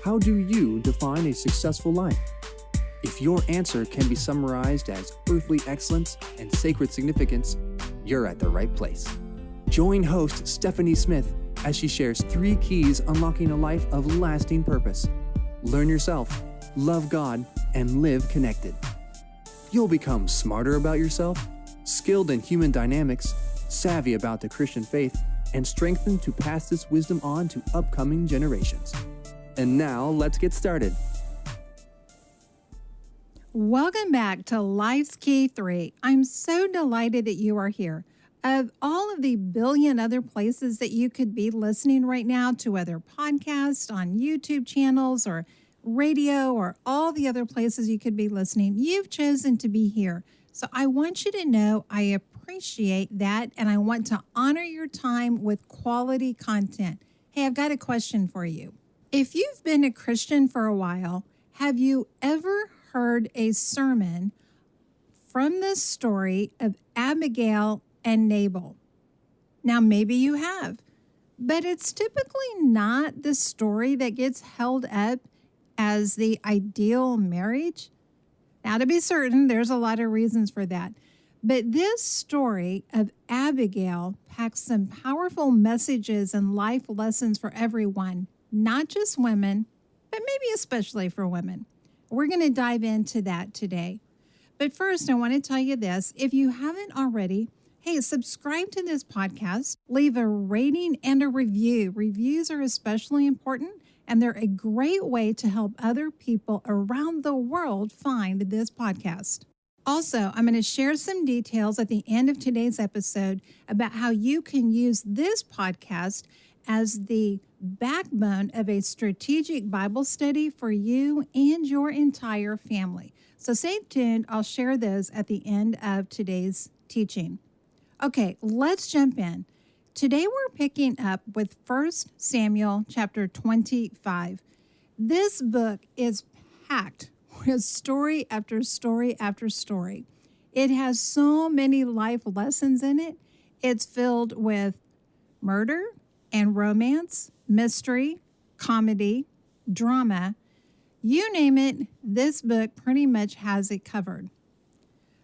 How do you define a successful life? If your answer can be summarized as earthly excellence and sacred significance, you're at the right place. Join host Stephanie Smith as she shares 3 keys unlocking a life of lasting purpose. Learn yourself, love God, and live connected. You'll become smarter about yourself, skilled in human dynamics, savvy about the Christian faith, and strengthened to pass this wisdom on to upcoming generations. And now, let's get started. Welcome back to Life's Key 3. I'm so delighted that you are here. Of all of the billion other places that you could be listening right now to other podcasts on YouTube channels or radio or all the other places you could be listening, you've chosen to be here. So I want you to know I appreciate that, and I want to honor your time with quality content. Hey, I've got a question for you. If you've been a Christian for a while, have you ever heard a sermon from the story of Abigail and Nabal? Now, maybe you have, but it's typically not the story that gets held up as the ideal marriage. Now, to be certain, there's a lot of reasons for that. But this story of Abigail packs some powerful messages and life lessons for everyone, not just women, but maybe especially for women. We're going to dive into that today. But first, I want to tell you this. If you haven't already, hey, subscribe to this podcast, leave a rating and a review. Reviews are especially important, and they're a great way to help other people around the world find this podcast. Also, I'm going to share some details at the end of today's episode about how you can use this podcast as the backbone of a strategic Bible study for you and your entire family. So stay tuned. I'll share those at the end of today's teaching. Okay, let's jump in. Today we're picking up with 1 Samuel chapter 25. This book is packed with story after story after story. It has so many life lessons in it. It's filled with murder and romance, mystery, comedy, drama. You name it, this book pretty much has it covered.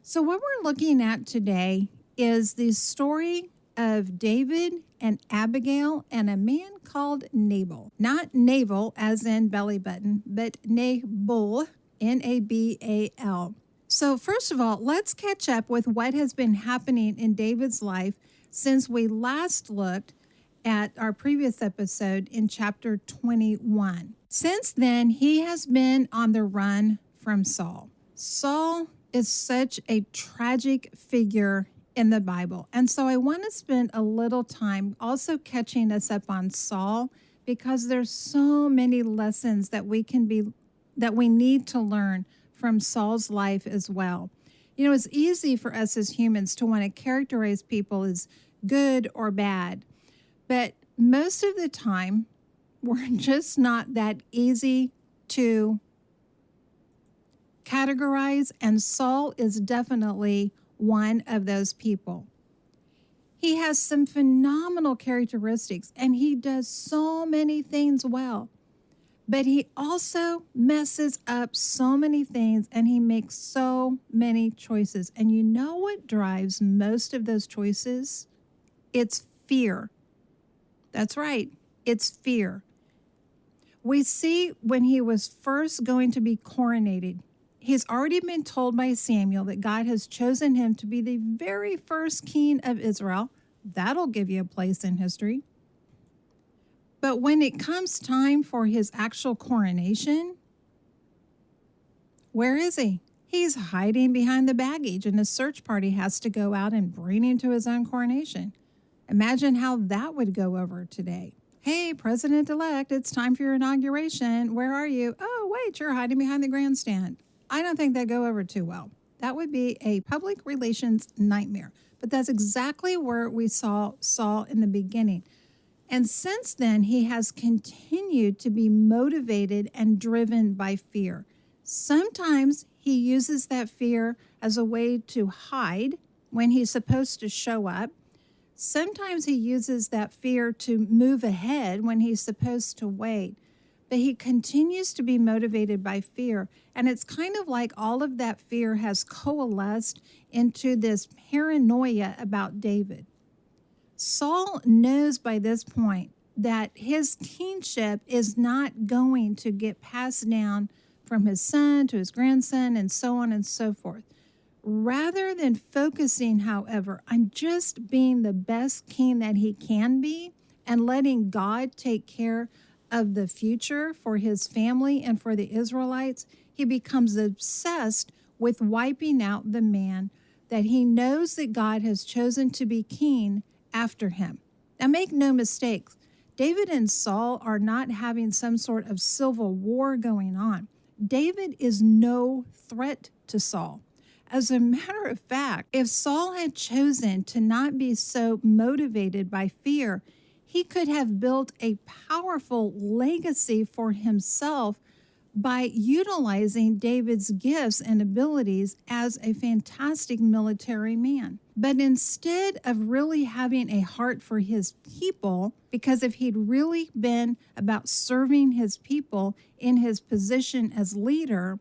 So what we're looking at today is the story of David and Abigail and a man called Nabal. Not navel as in belly button, but Nabal, Nabal. So first of all, let's catch up with what has been happening in David's life since we last looked at our previous episode in chapter 21. Since then, he has been on the run from Saul. Saul is such a tragic figure in the Bible. And so I want to spend a little time also catching us up on Saul, because there's so many lessons that we need to learn from Saul's life as well. You know, it's easy for us as humans to want to characterize people as good or bad, but most of the time we're just not that easy to categorize, and Saul is definitely one of those people. He has some phenomenal characteristics, and he does so many things well, but he also messes up so many things, and he makes so many choices. And you know what drives most of those choices? It's fear. That's right. It's fear. We see when he was first going to be coronated, he's already been told by Samuel that God has chosen him to be the very first king of Israel. That'll give you a place in history. But when it comes time for his actual coronation, where is he? He's hiding behind the baggage, and a search party has to go out and bring him to his own coronation. Imagine how that would go over today. Hey, President-elect, it's time for your inauguration. Where are you? Oh, wait, you're hiding behind the grandstand. I don't think that'd go over too well. That would be a public relations nightmare. But that's exactly where we saw Saul in the beginning. And since then, he has continued to be motivated and driven by fear. Sometimes he uses that fear as a way to hide when he's supposed to show up. Sometimes he uses that fear to move ahead when he's supposed to wait. but he continues to be motivated by fear. And it's kind of like all of that fear has coalesced into this paranoia about David. Saul knows by this point that his kingship is not going to get passed down from his son to his grandson and so on and so forth. Rather than focusing, however, on just being the best king that he can be and letting God take care of the future for his family and for the Israelites, he becomes obsessed with wiping out the man that he knows that God has chosen to be king after him. Now, make no mistakes, David and Saul are not having some sort of civil war going on. David is no threat to Saul. As a matter of fact, if Saul had chosen to not be so motivated by fear, he could have built a powerful legacy for himself by utilizing David's gifts and abilities as a fantastic military man. But instead of really having a heart for his people, because if he'd really been about serving his people in his position as leader,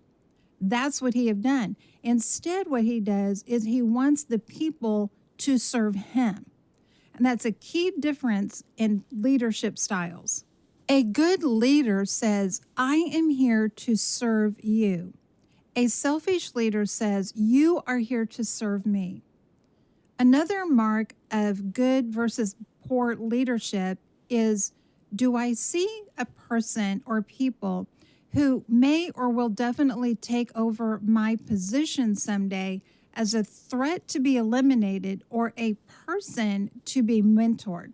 that's what he had done. Instead, what he does is he wants the people to serve him. And that's a key difference in leadership styles. A good leader says, I am here to serve you. A selfish leader says, you are here to serve me. Another mark of good versus poor leadership is, do I see a person or people who may or will definitely take over my position someday as a threat to be eliminated or a person to be mentored?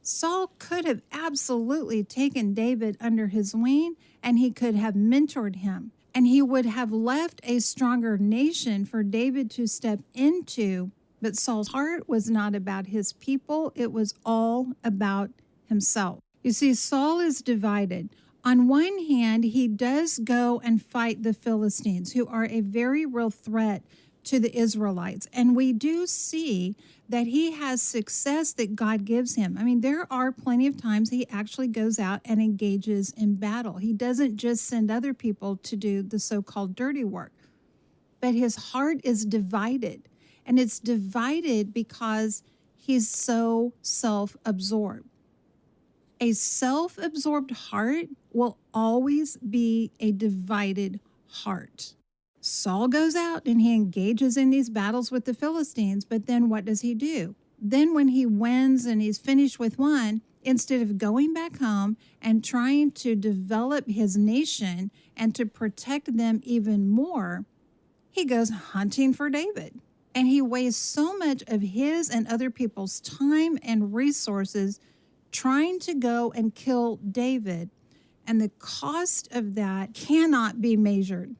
Saul could have absolutely taken David under his wing, and he could have mentored him, and he would have left a stronger nation for David to step into. But Saul's heart was not about his people. It was all about himself. You see, Saul is divided. On one hand, he does go and fight the Philistines, who are a very real threat to the Israelites. And we do see that he has success that God gives him. I mean, there are plenty of times he actually goes out and engages in battle. He doesn't just send other people to do the so-called dirty work, but his heart is divided. And it's divided because he's so self-absorbed. A self-absorbed heart will always be a divided heart. Saul goes out and he engages in these battles with the Philistines, but then what does he do? Then when he wins and he's finished with one, instead of going back home and trying to develop his nation and to protect them even more, he goes hunting for David. And he wastes so much of his and other people's time and resources trying to go and kill David. And the cost of that cannot be measured.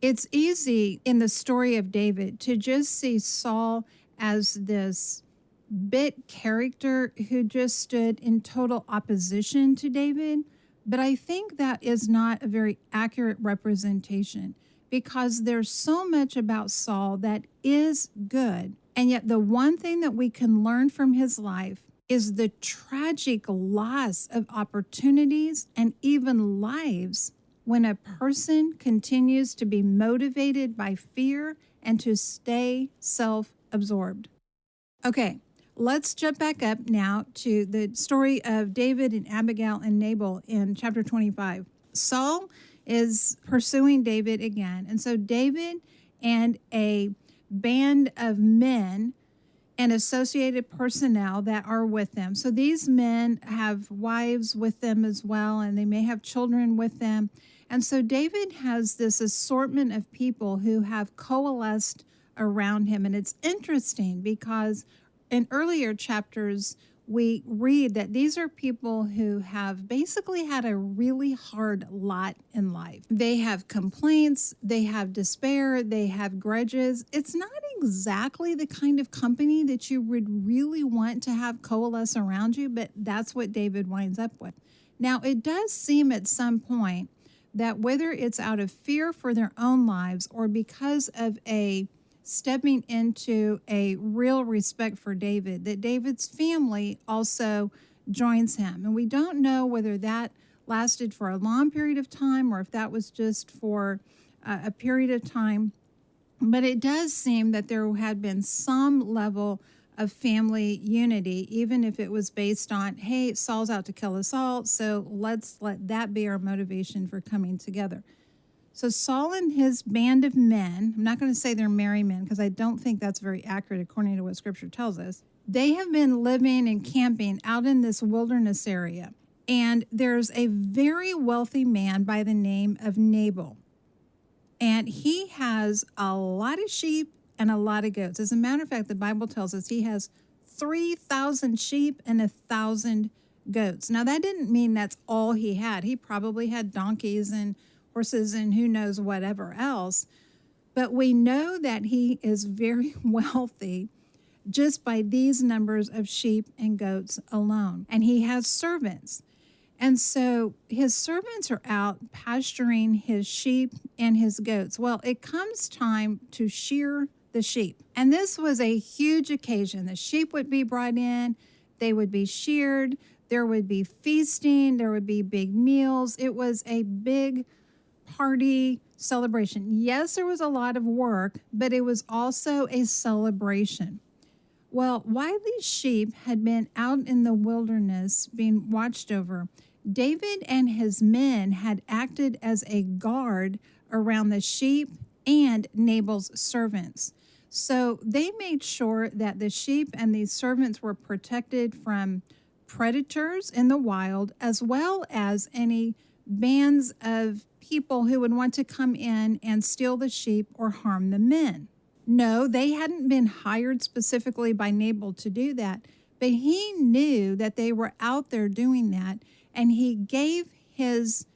It's easy in the story of David to just see Saul as this bit character who just stood in total opposition to David. But I think that is not a very accurate representation, because there's so much about Saul that is good. And yet the one thing that we can learn from his life is the tragic loss of opportunities and even lives when a person continues to be motivated by fear and to stay self-absorbed. Okay, let's jump back up now to the story of David and Abigail and Nabal in chapter 25. Saul is pursuing David again. And so David and a band of men and associated personnel that are with them. So these men have wives with them as well, and they may have children with them. And so David has this assortment of people who have coalesced around him. And it's interesting because in earlier chapters, we read that these are people who have basically had a really hard lot in life. They have complaints, they have despair, they have grudges. It's not exactly the kind of company that you would really want to have coalesce around you, but that's what David winds up with. Now, it does seem at some point that whether it's out of fear for their own lives or because of a stepping into a real respect for David, that David's family also joins him. And we don't know whether that lasted for a long period of time or if that was just for a period of time. But it does seem that there had been some level of family unity, even if it was based on, hey, Saul's out to kill us all, so let's let that be our motivation for coming together. So Saul and his band of men, I'm not going to say they're merry men because I don't think that's very accurate according to what Scripture tells us. They have been living and camping out in this wilderness area. And there's a very wealthy man by the name of Nabal. And he has a lot of sheep and a lot of goats. As a matter of fact, the Bible tells us he has 3,000 sheep and 1,000 goats. Now, that didn't mean that's all he had. He probably had donkeys and horses and who knows whatever else. But we know that he is very wealthy just by these numbers of sheep and goats alone. And he has servants. And so his servants are out pasturing his sheep and his goats. Well, it comes time to shear the sheep. And this was a huge occasion. The sheep would be brought in, they would be sheared, there would be feasting, there would be big meals. It was a big party celebration. Yes, there was a lot of work, but it was also a celebration. Well, while these sheep had been out in the wilderness being watched over, David and his men had acted as a guard around the sheep and Nabal's servants. So they made sure that the sheep and these servants were protected from predators in the wild, as well as any bands of people who would want to come in and steal the sheep or harm the men. No, they hadn't been hired specifically by Nabal to do that, but he knew that they were out there doing that, and he gave his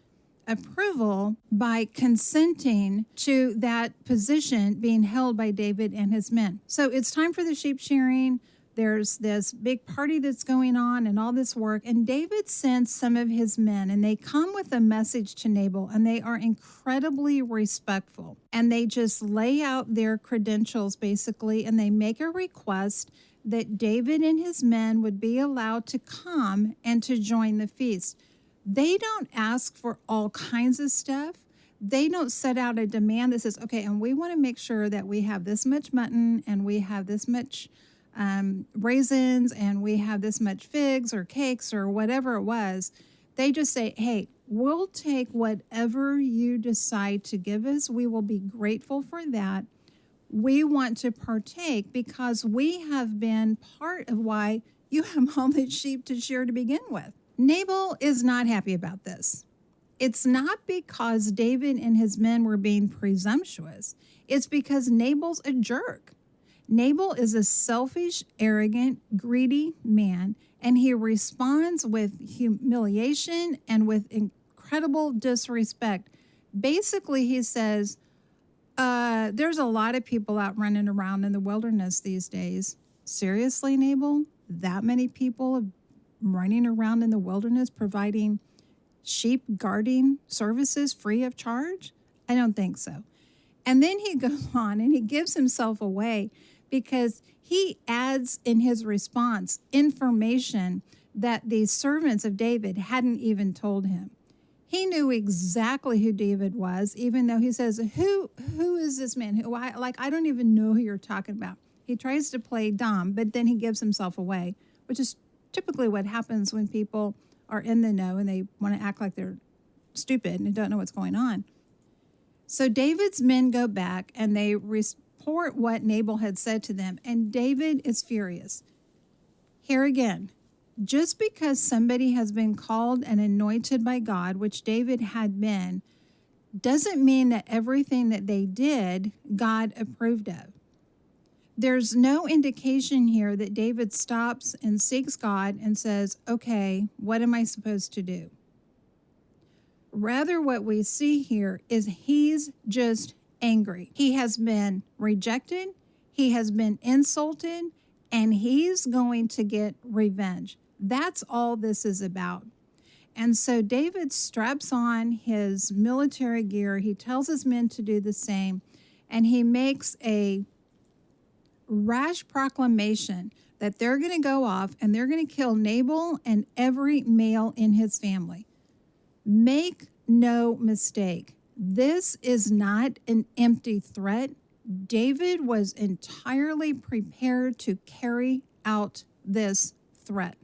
approval by consenting to that position being held by David and his men. So it's time for the sheep shearing. There's this big party that's going on and all this work. And David sends some of his men, and they come with a message to Nabal, and they are incredibly respectful. And they just lay out their credentials, basically, and they make a request that David and his men would be allowed to come and to join the feast. They don't ask for all kinds of stuff. They don't set out a demand that says, okay, and we want to make sure that we have this much mutton and we have this much raisins and we have this much figs or cakes or whatever it was. They just say, hey, we'll take whatever you decide to give us. We will be grateful for that. We want to partake because we have been part of why you have all these sheep to shear to begin with. Nabal is not happy about this. It's not because David and his men were being presumptuous. It's because Nabal's a jerk. Nabal is a selfish, arrogant, greedy man, and he responds with humiliation and with incredible disrespect. Basically, he says, there's a lot of people out running around in the wilderness these days. Seriously, Nabal? That many people running around in the wilderness providing sheep guarding services free of charge? I don't think so. And then he goes on and he gives himself away because he adds in his response information that the servants of David hadn't even told him. He knew exactly who David was, even though he says, who is this man? I don't even know who you're talking about. He tries to play dumb, but then he gives himself away, which is typically what happens when people are in the know and they want to act like they're stupid and don't know what's going on. So David's men go back and they report what Nabal had said to them, and David is furious. Here again, just because somebody has been called and anointed by God, which David had been, doesn't mean that everything that they did, God approved of. There's no indication here that David stops and seeks God and says, okay, what am I supposed to do? Rather, what we see here is he's just angry. He has been rejected, he has been insulted, and he's going to get revenge. That's all this is about. And so David straps on his military gear. He tells his men to do the same, and he makes a rash proclamation that they're going to go off and they're going to kill Nabal and every male in his family. Make no mistake, this is not an empty threat. David was entirely prepared to carry out this threat.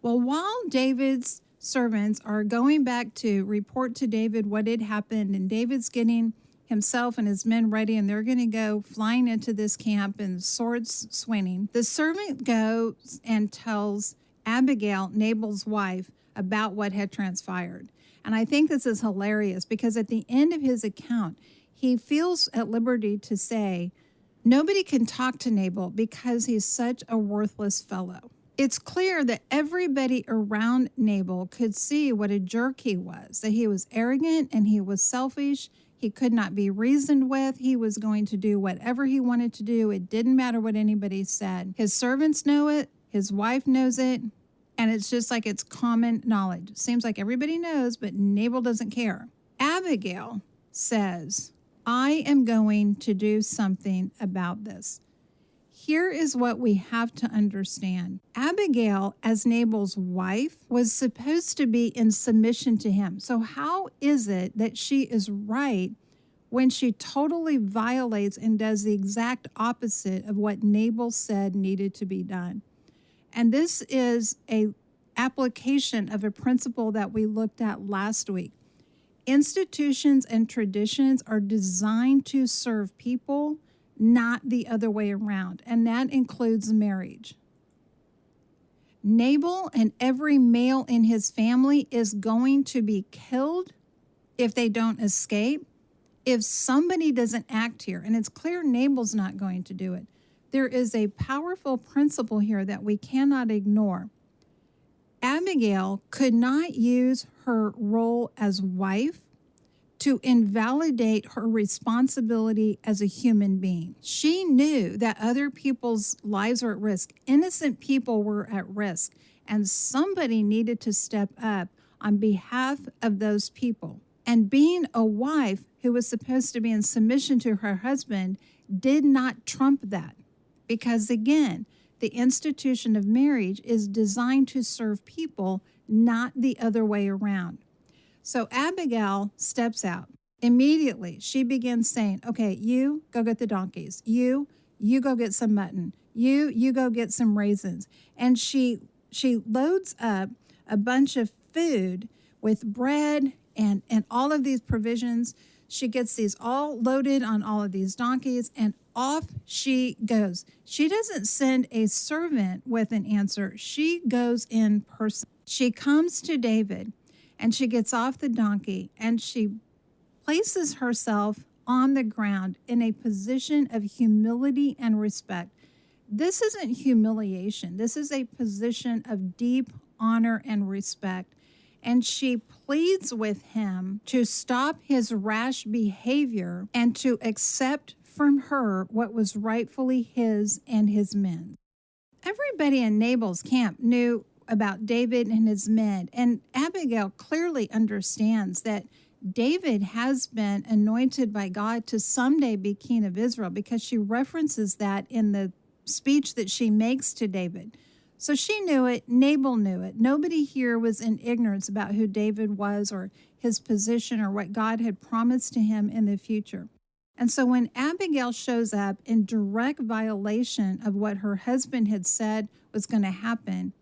Well, while David's servants are going back to report to David what had happened, and David's getting himself and his men ready, and they're going to go flying into this camp and swords swinging, the servant goes and tells Abigail, Nabal's wife, about what had transpired. And I think this is hilarious because at the end of his account, he feels at liberty to say, nobody can talk to Nabal because he's such a worthless fellow. It's clear that everybody around Nabal could see what a jerk he was, that he was arrogant and he was selfish. He could not be reasoned with. He was going to do whatever he wanted to do. It didn't matter what anybody said. His servants know it. His wife knows it. And it's just like it's common knowledge. It seems like everybody knows, but Nabal doesn't care. Abigail says, I am going to do something about this. Here is what we have to understand. Abigail, as Nabal's wife, was supposed to be in submission to him. So how is it that she is right when she totally violates and does the exact opposite of what Nabal said needed to be done? And this is an application of a principle that we looked at last week. Institutions and traditions are designed to serve people, not the other way around, and that includes marriage. Nabal and every male in his family is going to be killed if they don't escape, if somebody doesn't act here. And it's clear Nabal's not going to do it. There is a powerful principle here that we cannot ignore. Abigail could not use her role as wife to invalidate her responsibility as a human being. She knew that other people's lives were at risk. Innocent people were at risk, and somebody needed to step up on behalf of those people. And being a wife who was supposed to be in submission to her husband did not trump that. Because again, the institution of marriage is designed to serve people, not the other way around. So Abigail steps out. Immediately, she begins saying, okay, you go get the donkeys. You go get some mutton. You go get some raisins. And she loads up a bunch of food with bread and all of these provisions. She gets these all loaded on all of these donkeys, and off she goes. She doesn't send a servant with an answer. She goes in person. She comes to David, and she gets off the donkey, and she places herself on the ground in a position of humility and respect. This isn't humiliation. This is a position of deep honor and respect. And she pleads with him to stop his rash behavior and to accept from her what was rightfully his and his men. Everybody in Nabal's camp knew about David and his men, and Abigail clearly understands that David has been anointed by God to someday be king of Israel, because she references that in the speech that she makes to David. So she knew it. Nabal knew it. Nobody here was in ignorance about who David was or his position or what God had promised to him in the future. And so when Abigail shows up in direct violation of what her husband had said was going to happen,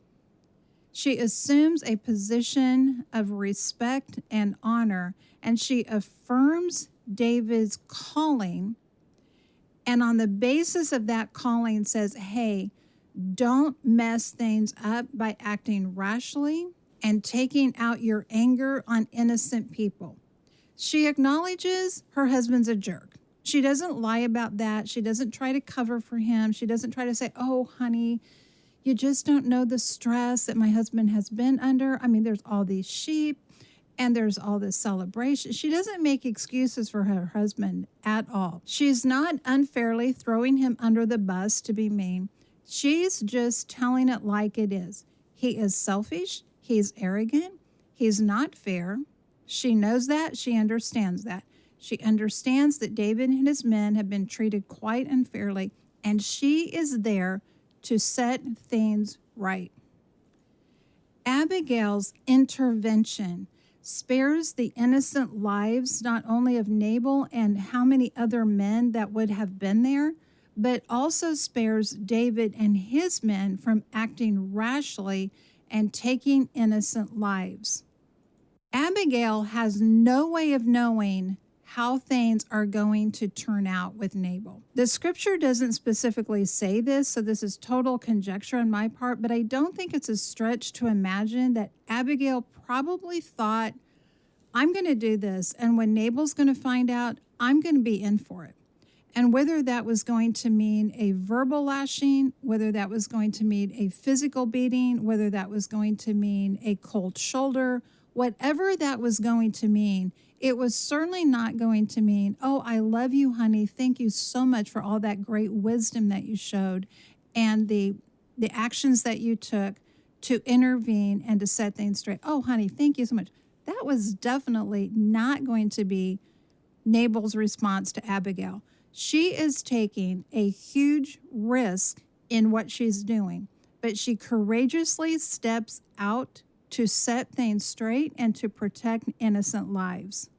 she assumes a position of respect and honor, and she affirms David's calling. And on the basis of that calling says, hey, don't mess things up by acting rashly and taking out your anger on innocent people. She acknowledges her husband's a jerk. She doesn't lie about that. She doesn't try to cover for him. She doesn't try to say, oh, honey, you just don't know the stress that my husband has been under. I mean, there's all these sheep and there's all this celebration. She doesn't make excuses for her husband at all. She's not unfairly throwing him under the bus to be mean. She's just telling it like it is. He is selfish. He's arrogant. He's not fair. She knows that. She understands that. She understands that David and his men have been treated quite unfairly, and she is there to set things right. Abigail's intervention spares the innocent lives not only of Nabal and how many other men that would have been there, but also spares David and his men from acting rashly and taking innocent lives. Abigail has no way of knowing how things are going to turn out with Nabal. The scripture doesn't specifically say this, so this is total conjecture on my part, but I don't think it's a stretch to imagine that Abigail probably thought, I'm going to do this, and when Nabal's going to find out, I'm going to be in for it. And whether that was going to mean a verbal lashing, whether that was going to mean a physical beating, whether that was going to mean a cold shoulder, whatever that was going to mean, it was certainly not going to mean, oh, I love you, honey. Thank you so much for all that great wisdom that you showed and the actions that you took to intervene and to set things straight. Oh, honey, thank you so much. That was definitely not going to be Nabal's response to Abigail. She is taking a huge risk in what she's doing, but she courageously steps out to set things straight and to protect innocent lives.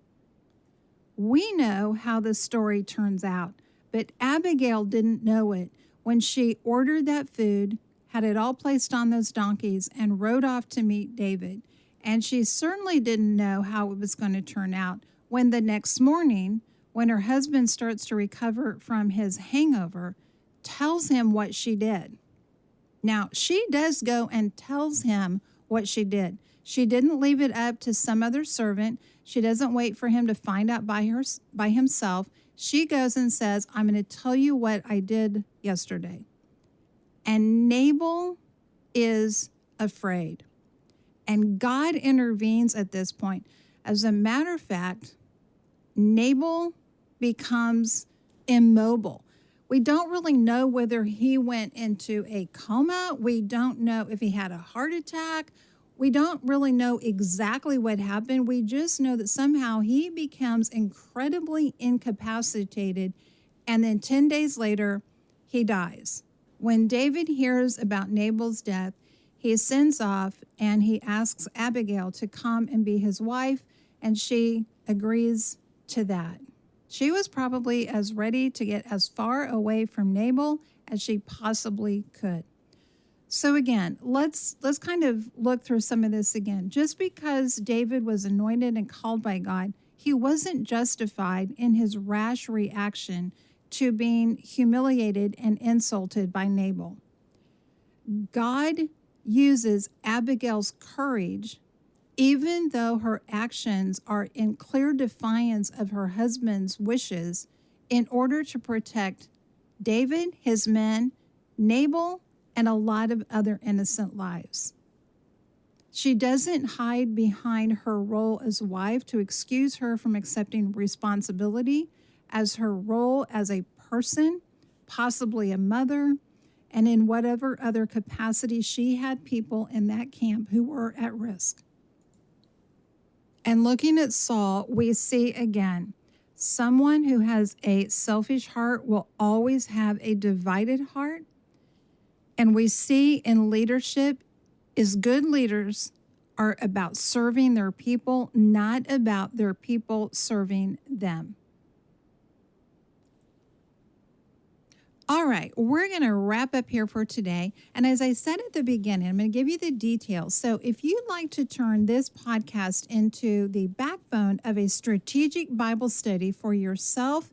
We know how the story turns out, but Abigail didn't know it when she ordered that food, had it all placed on those donkeys, and rode off to meet David. And she certainly didn't know how it was going to turn out when the next morning, when her husband starts to recover from his hangover, tells him what she did. Now, she does go and tells him what she did. She didn't leave it up to some other servant. She doesn't wait for him to find out by himself. She goes and says, I'm going to tell you what I did yesterday. And Nabal is afraid. And God intervenes at this point. As a matter of fact, Nabal becomes immobile. We don't really know whether he went into a coma. We don't know if he had a heart attack. We don't really know exactly what happened. We just know that somehow he becomes incredibly incapacitated, and then 10 days later, he dies. When David hears about Nabal's death, he sends off and he asks Abigail to come and be his wife, and she agrees to that. She was probably as ready to get as far away from Nabal as she possibly could. So again, let's kind of look through some of this again. Just because David was anointed and called by God, he wasn't justified in his rash reaction to being humiliated and insulted by Nabal. God uses Abigail's courage, even though her actions are in clear defiance of her husband's wishes, in order to protect David, his men, Nabal, and a lot of other innocent lives. She doesn't hide behind her role as wife to excuse her from accepting responsibility as her role as a person, possibly a mother, and in whatever other capacity she had people in that camp who were at risk. And looking at Saul, we see again, someone who has a selfish heart will always have a divided heart. And we see in leadership is good leaders are about serving their people, not about their people serving them. All right, we're going to wrap up here for today. And as I said at the beginning, I'm going to give you the details. So if you'd like to turn this podcast into the backbone of a strategic Bible study for yourself,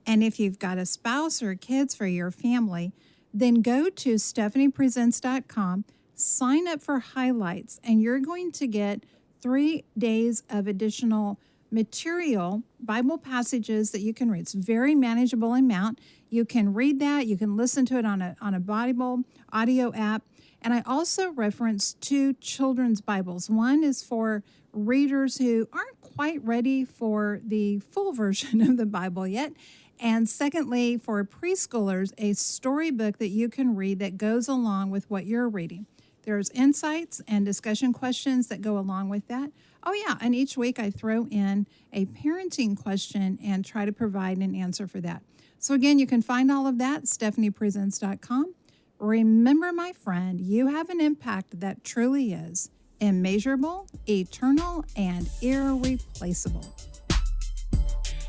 and if you've got a spouse or kids for your family, then go to stephaniepresents.com, sign up for highlights, and you're going to get 3 days of additional material, Bible passages that you can read. It's very manageable amount. You can read that. You can listen to it on a Bible audio app. And I also reference 2 children's Bibles. One is for readers who aren't quite ready for the full version of the Bible yet. And secondly, for preschoolers, a storybook that you can read that goes along with what you're reading. There's insights and discussion questions that go along with that. Oh, yeah, and each week I throw in a parenting question and try to provide an answer for that. So again, you can find all of that at stephaniepresents.com. Remember, my friend, you have an impact that truly is immeasurable, eternal, and irreplaceable.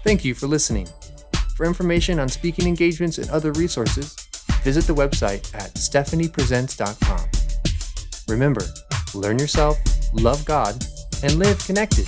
Thank you for listening. For information on speaking engagements and other resources, visit the website at stephaniepresents.com. Remember, learn yourself, love God, and live connected.